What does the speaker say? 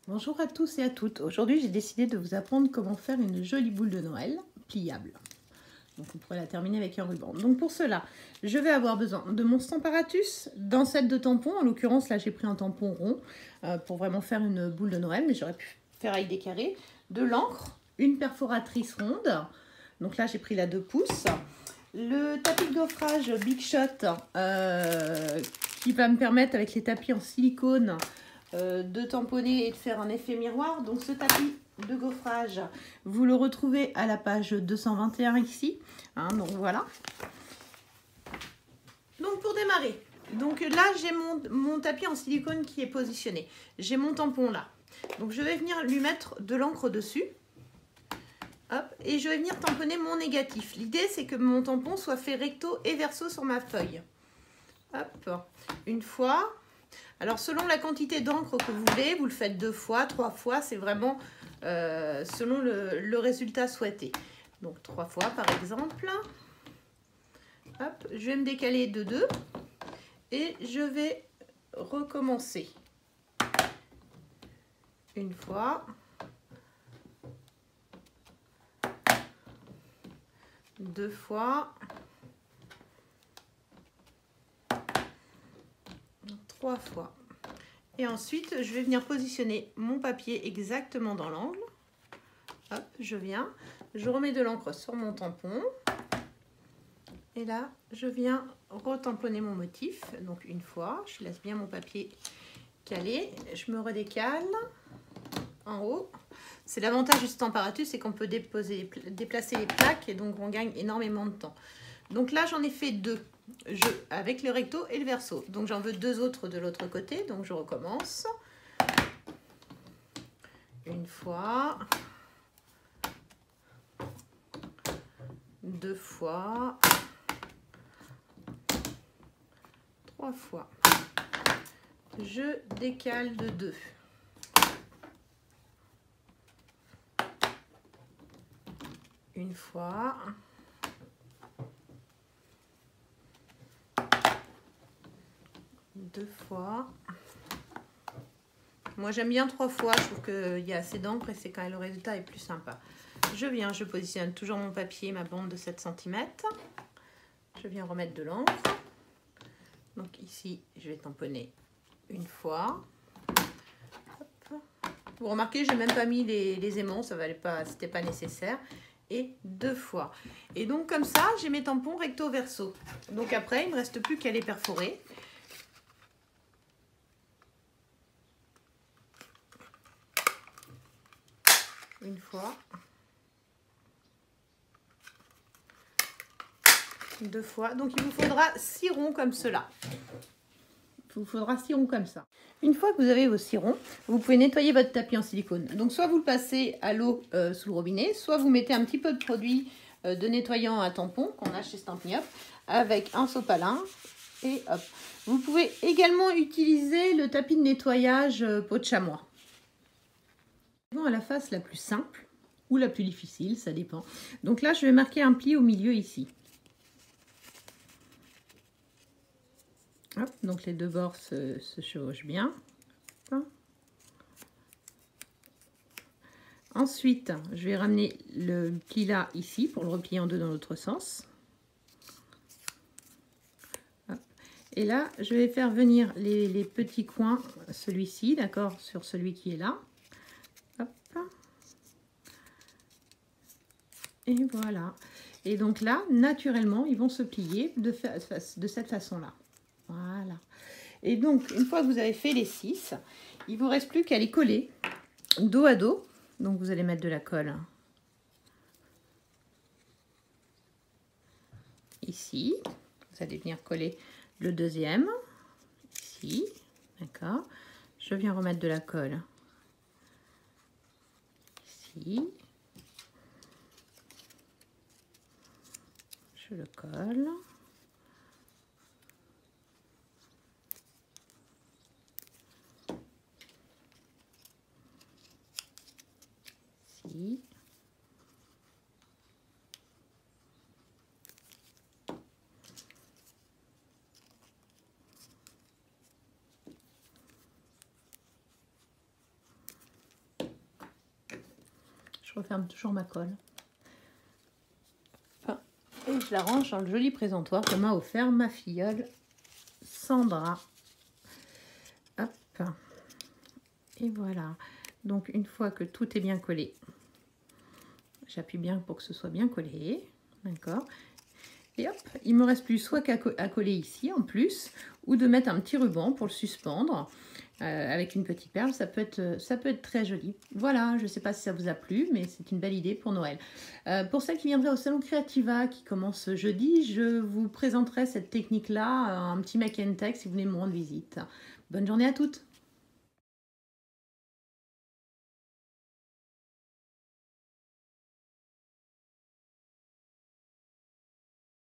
Bonjour à tous et à toutes. Aujourd'hui, j'ai décidé de vous apprendre comment faire une jolie boule de Noël pliable. Donc, on pourrait la terminer avec un ruban. Donc, pour cela, je vais avoir besoin de mon Stamparatus, d'un set de tampons. En l'occurrence, là, j'ai pris un tampon rond pour vraiment faire une boule de Noël, mais j'aurais pu faire avec des carrés. De l'encre, une perforatrice ronde. Donc là, j'ai pris la 2 pouces. Le tapis de gaufrage Big Shot qui va me permettre, avec les tapis en silicone, de tamponner et de faire un effet miroir. Donc ce tapis de gaufrage, vous le retrouvez à la page 221 ici. Donc voilà. Donc pour démarrer, donc là j'ai mon tapis en silicone qui est positionné. J'ai mon tampon là. Donc je vais venir lui mettre de l'encre dessus. Hop, et je vais venir tamponner mon négatif. L'idée c'est que mon tampon soit fait recto et verso sur ma feuille. Hop, une fois. Alors selon la quantité d'encre que vous voulez, vous le faites 2 fois, 3 fois, c'est vraiment selon le résultat souhaité. Donc 3 fois par exemple. Hop, je vais me décaler de 2 et je vais recommencer. Une fois. 2 fois. 3 fois. Et ensuite, je vais venir positionner mon papier exactement dans l'angle. Hop, je viens. Je remets de l'encre sur mon tampon. Et là, je viens retamponner mon motif. Donc une fois, je laisse bien mon papier calé. Je me redécale en haut. C'est l'avantage du Stamparatus, c'est qu'on peut déplacer les plaques et donc on gagne énormément de temps. Donc là, j'en ai fait 2. Avec le recto et le verso. Donc j'en veux 2 autres de l'autre côté. Donc je recommence. Une fois. 2 fois. 3 fois. Je décale de 2. Une fois. 2 fois. Moi j'aime bien 3 fois, je trouve qu'il y a assez d'encre et c'est quand même le résultat est plus sympa. Je viens, je positionne toujours mon papier, ma bande de 7 cm. Je viens remettre de l'encre. Donc ici, je vais tamponner une fois. Hop. Vous remarquez, je n'ai même pas mis les aimants, ça valait pas, c'était pas nécessaire. Et 2 fois. Et donc comme ça, j'ai mes tampons recto verso. Donc après, il ne me reste plus qu'à les perforer. Une fois. 2 fois. Donc il vous faudra 6 ronds comme cela. Il vous faudra 6 ronds comme ça. Une fois que vous avez vos 6 ronds, vous pouvez nettoyer votre tapis en silicone. Donc soit vous le passez à l'eau sous le robinet, soit vous mettez un petit peu de produit de nettoyant à tampon qu'on a chez Stampin' Up avec un sopalin et hop. Vous pouvez également utiliser le tapis de nettoyage peau de chamois. À la face la plus simple ou la plus difficile, ça dépend. Donc là, je vais marquer un pli au milieu ici. Hop, donc les deux bords se chevauchent bien. Hop. Ensuite, je vais ramener le pli là ici pour le replier en deux dans l'autre sens. Hop. Et là, je vais faire venir les petits coins, celui-ci, d'accord, sur celui qui est là. Hop. Et voilà. Et donc là, naturellement, ils vont se plier de cette façon-là. Voilà. Et donc, une fois que vous avez fait les 6, il ne vous reste plus qu'à les coller dos à dos. Donc, vous allez mettre de la colle ici. Vous allez venir coller le deuxième ici. D'accord. Je viens remettre de la colle ici. Je le colle. Ici. Je referme toujours ma colle. Enfin, et je la range dans le joli présentoir que m'a offert ma filleule Sandra. Hop. Et voilà. Donc une fois que tout est bien collé, j'appuie bien pour que ce soit bien collé. D'accord. Et hop, il me reste plus soit qu'à coller ici en plus, ou de mettre un petit ruban pour le suspendre avec une petite perle. Ça peut être très joli. Voilà, je ne sais pas si ça vous a plu, mais c'est une belle idée pour Noël. Pour celles qui viendraient au Salon Creativa qui commence jeudi, je vous présenterai cette technique-là, un petit make and take si vous venez me rendre visite. Bonne journée à toutes!